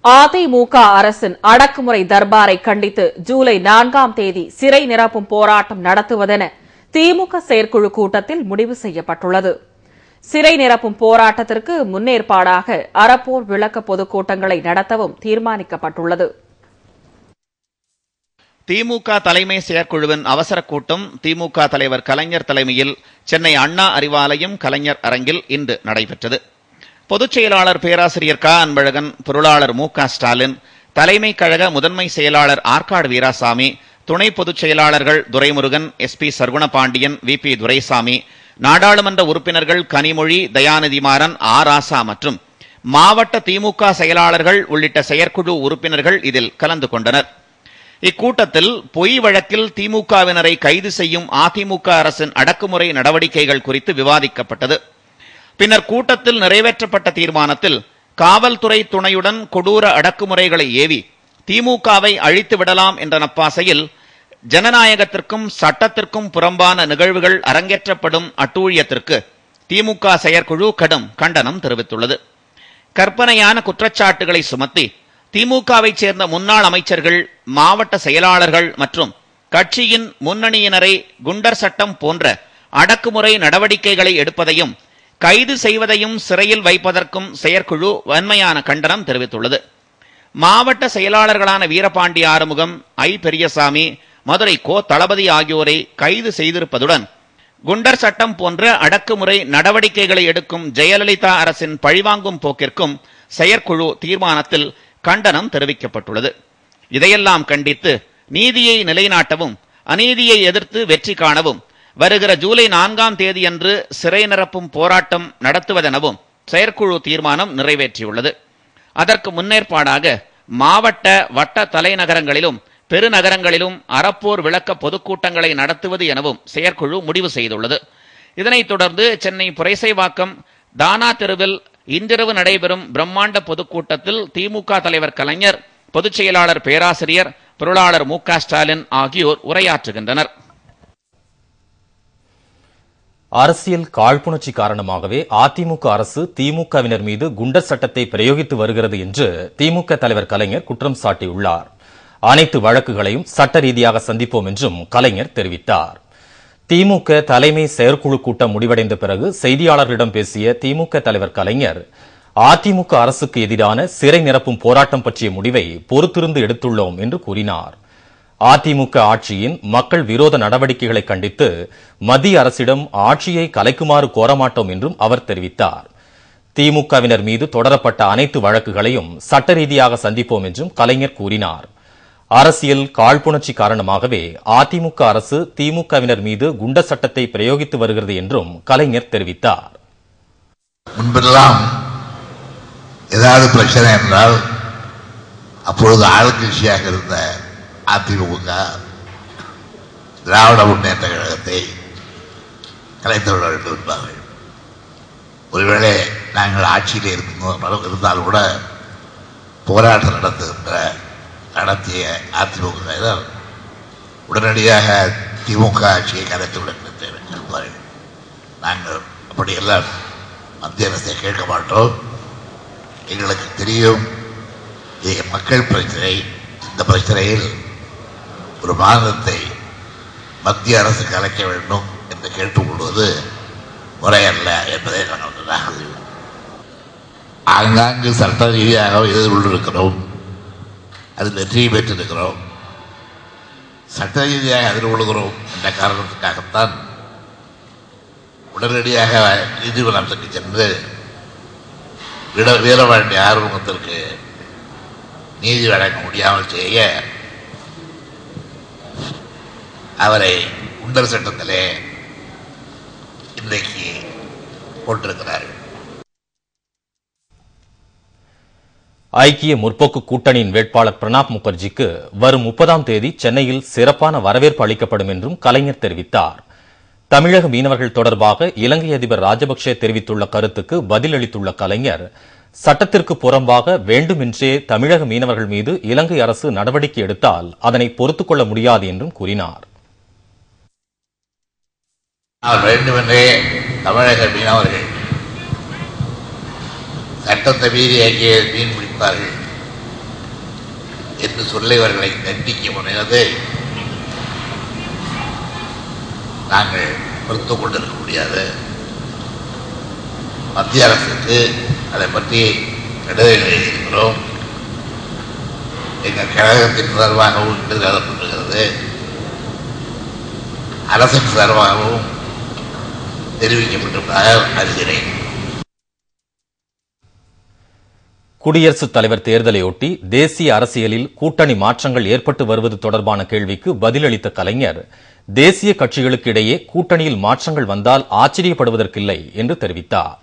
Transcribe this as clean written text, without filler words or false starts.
அதிமுக அரசின் அடக்குமுறை தர்பாரை கண்டித்து ஜூலை 4ஆம் தேதி சிறை நிரப்பும் போராட்டம் நடத்துவதென திமுக செயற்குழு கூட்டத்தில் முடிவு செய்யப்பட்டுள்ளது. சிறை நிரப்பும் போராட்டத்திற்கு முன்னேற்பாடாக அறப்போர் விளக்க பொதுக்கூட்டங்களை நடத்தவும் தீர்மானிக்கப்பட்டுள்ளது. திமுக தலைமை செயற்குழுவின் அவசர கூட்டம் திமுக தலைவர் கலைஞர் தலைமையில் சென்னை அண்ணா அறிவாலயம் கலைஞர் அரங்கில் இன்று நடைபெற்றது. பொதுச் செயலாளர் பேராசிரியர் க. அன்பழகன், பொருளாளர் மு. க. ஸ்டாலின், தலைமை கழக முதன்மை செயலாளர் ஆற்காடு வீராசாமி, துணை பொதுச் செயலாளர்கள் துரைமுருகன், SP சர்குணபாண்டியன், VP துரைசாமி, நாடாளுமன்ற உறுப்பினர்கள் கனிமொழி, தயாநிதிமாறன், ராசா மற்றும் மாவட்ட திமுக செயலாளர்கள் உள்ளிட்ட செயற்குழு உறுப்பினர்கள் இதில் கலந்து கொண்டனர். இக்கூட்டத்தில் பொய் வழக்கில் திமுகவினரை கைது செய்யும் அதிமுக அரசின் அடக்குமுறை நடவடிக்கைகள் குறித்து விவாதிக்கப்பட்டது. பின்னர் கூட்டத்தில் நிறைவேற்றப்பட்ட தீர்மானத்தில் காவல்துறை துணையுடன் கொடூர அடக்குமுறைகளை ஏவி திமுகவை அழித்து விடலாம் என்ற நப்பாசையில் ஜனநாயகத்திற்கும் சட்டத்திற்கும் புறம்பான நிகழ்வுகள் அரங்கேற்றப்படும் அட்டூழியத்திற்கு திமுக செயற்குழு கடும் கண்டனம் தெரிவித்துள்ளது. கற்பனையான குற்றச்சாட்டுகளை சுமத்தி திமுகவைச் சேர்ந்த முன்னாள் அமைச்சர்கள், மாவட்ட செயலாளர்கள் மற்றும் கட்சியின் முன்னணியினரை குண்டர் சட்டம் போன்ற அடக்குமுறை நடவடிக்கைகளை எடுப்பதையும் கைது செய்வதையும் சிறையில் வைப்பதற்கும் செயற்குழு வன்மையான கண்டனம் தெரிவித்துள்ளது. மாவட்ட செயலாளர்களான வீரபாண்டி ஆறுமுகம், பெரியசாமி, மதுரை கோ. தளபதி ஆகியோரை கைது செய்திருப்பதுடன் குண்டர் சட்டம் போன்ற அடக்குமுறை நடவடிக்கைகளை எடுக்கும் ஜெயலலிதா அரசின் பழிவாங்கும் போக்கிற்கும் செயற்குழு தீர்மானத்தில் கண்டனம் தெரிவிக்கப்பட்டுள்ளது. இதையெல்லாம் கண்டித்து நீதியை நிலைநாட்டவும் அநீதியை எதிர்த்து வெற்றி காணவும் வருகிற ஜூலை 4ஆம் தேதியன்று சிறை நிரப்பும் போராட்டம் நடத்துவதெனவும் செயற்குழு தீர்மானம் நிறைவேற்றியுள்ளது. அதற்கு முன்னேற்பாடாக மாவட்ட வட்ட தலைநகரங்களிலும் பெருநகரங்களிலும் அறப்போர் விளக்க பொதுக்கூட்டங்களை நடத்துவது எனவும் செயற்குழு முடிவு செய்துள்ளது. இதனைத் தொடர்ந்து சென்னை புரைசைவாக்கம் தானா தெருவில் இன்றிரவு நடைபெறும் பிரம்மாண்ட பொதுக்கூட்டத்தில் திமுக தலைவர் கலைஞர், பொதுச் செயலாளர் பேராசிரியர், பொருளாளர் மு. க. ஸ்டாலின் ஆகியோர் உரையாற்றுகின்றனர். அரசியல் காழ்ப்புணர்ச்சி காரணமாகவே அதிமுக அரசு திமுகவினர் மீது குண்டர் சட்டத்தை பிரயோகித்து வருகிறது என்று திமுக தலைவர் கலைஞர் குற்றம் சாட்டியுள்ளார். அனைத்து வழக்குகளையும் சட்ட ரீதியாக சந்திப்போம் என்றும் கலைஞர் தெரிவித்தார். திமுக தலைமை செயற்குழு கூட்டம் முடிவடைந்த பிறகு செய்தியாளர்களிடம் பேசிய திமுக தலைவர் கலைஞர், அதிமுக அரசுக்கு எதிரான சிறை நிரப்பும் போராட்டம் பற்றிய முடிவை பொறுத்திருந்து எடுத்துள்ளோம் என்று கூறினார். அதிமுக ஆட்சியின் மக்கள் விரோத நடவடிக்கைகளை கண்டித்து மத்திய அரசிடம் ஆட்சியை கலைக்குமாறு கோரமாட்டோம் என்றும் அவர் தெரிவித்தார். திமுகவினர் மீது தொடரப்பட்ட அனைத்து வழக்குகளையும் சட்ட ரீதியாக சந்திப்போம் என்றும் கலைஞர் கூறினார். அரசியல் காழ்ப்புணர்ச்சி காரணமாகவே அதிமுக அரசு திமுகவினர் மீது குண்டர் சட்டத்தை பிரயோகித்து வருகிறது என்றும் கலைஞர் தெரிவித்தார். முன்பெல்லாம் ஏதாவது பிரச்சனை என்றால் அப்பொழுது ஆளுங்கட்சியாக இருந்த அதிமுக திராவிட முன்னேற்ற கழகத்தை கலைத்துவிட வேண்டும் என்பார்கள். ஒருவேளை நாங்கள் ஆட்சியில் இருந்தால் கூட போராட்டம் நடத்திய அதிமுக உடனடியாக திமுக ஆட்சியை கலைத்துவிட நினைப்பார்கள். நாங்கள் அப்படியெல்லாம் மத்திய அரசை கேட்க மாட்டோம். எங்களுக்கு தெரியும் மக்கள் பிரச்சனை. இந்த பிரச்சனையில் ஒரு மாநிலத்தை மத்திய அரசு கலைக்க வேண்டும் என்று கேட்டுக்கொள்வது முறையல்ல என்பதை நாங்கள் ஆங்காங்கு சட்ட ரீதியாக எதிர்கொண்டிருக்கிறோம். அதில் வெற்றியை பெற்றிருக்கிறோம். சட்ட ரீதியாக எதிர்கொள்கிறோம் என்ற காரணத்துக்காகத்தான் உடனடியாக நீதிமன்றத்துக்கு சென்று வீரபாண்டி ஆறுமுகத்திற்கு நீதி வழங்க முடியாமல் செய்ய அவரை குண்டர் சட்டத்திலே இன்றைக்கு போட்டிருக்கிறார்கள். ஐக்கிய முற்போக்கு கூட்டணியின் வேட்பாளர் பிரணாப் முகர்ஜிக்கு வரும் 30ஆம் தேதி சென்னையில் சிறப்பான வரவேற்பு அளிக்கப்படும் என்றும் கலைஞர் தெரிவித்தார். தமிழக மீனவர்கள் தொடர்பாக இலங்கை அதிபர் ராஜபக்சே தெரிவித்துள்ள கருத்துக்கு பதிலளித்துள்ள கலைஞர், சட்டத்திற்கு புறம்பாக வேண்டுமென்றே தமிழக மீனவர்கள் மீது இலங்கை அரசு நடவடிக்கை எடுத்தால் அதனை பொறுத்துக் கொள்ள முடியாது என்றும் கூறினார். வேண்டுமென்றே தமிழக மீனவர்கள் சட்டத்தை மீறி எங்கே மீன் பிடிப்பார்கள் என்று சொல்லியவர்களை தண்டிக்க முனைவதை நாங்கள் பொறுத்துக் கொண்டிருக்க முடியாது. மத்திய அரசுக்கு அதை பற்றி கடிதம் எழுதியிருக்கிறோம். எங்கள் கழகத்தின் சார்பாகவும் எழுதப்பட்டிருக்கிறது, அரசின் சார்பாகவும் தெரிவிக்கப்பட்டிருப்பதாக அறிகிறேன். குடியரசுத் தலைவர் தேர்தலையொட்டி தேசிய அரசியலில் கூட்டணி மாற்றங்கள் ஏற்பட்டு வருவது தொடர்பான கேள்விக்கு பதிலளித்த கலைஞர், தேசிய கட்சிகளுக்கு இடையே கூட்டணியில் மாற்றங்கள் வந்தால் ஆச்சரியப்படுவதற்கில்லை என்று தெரிவித்தார்.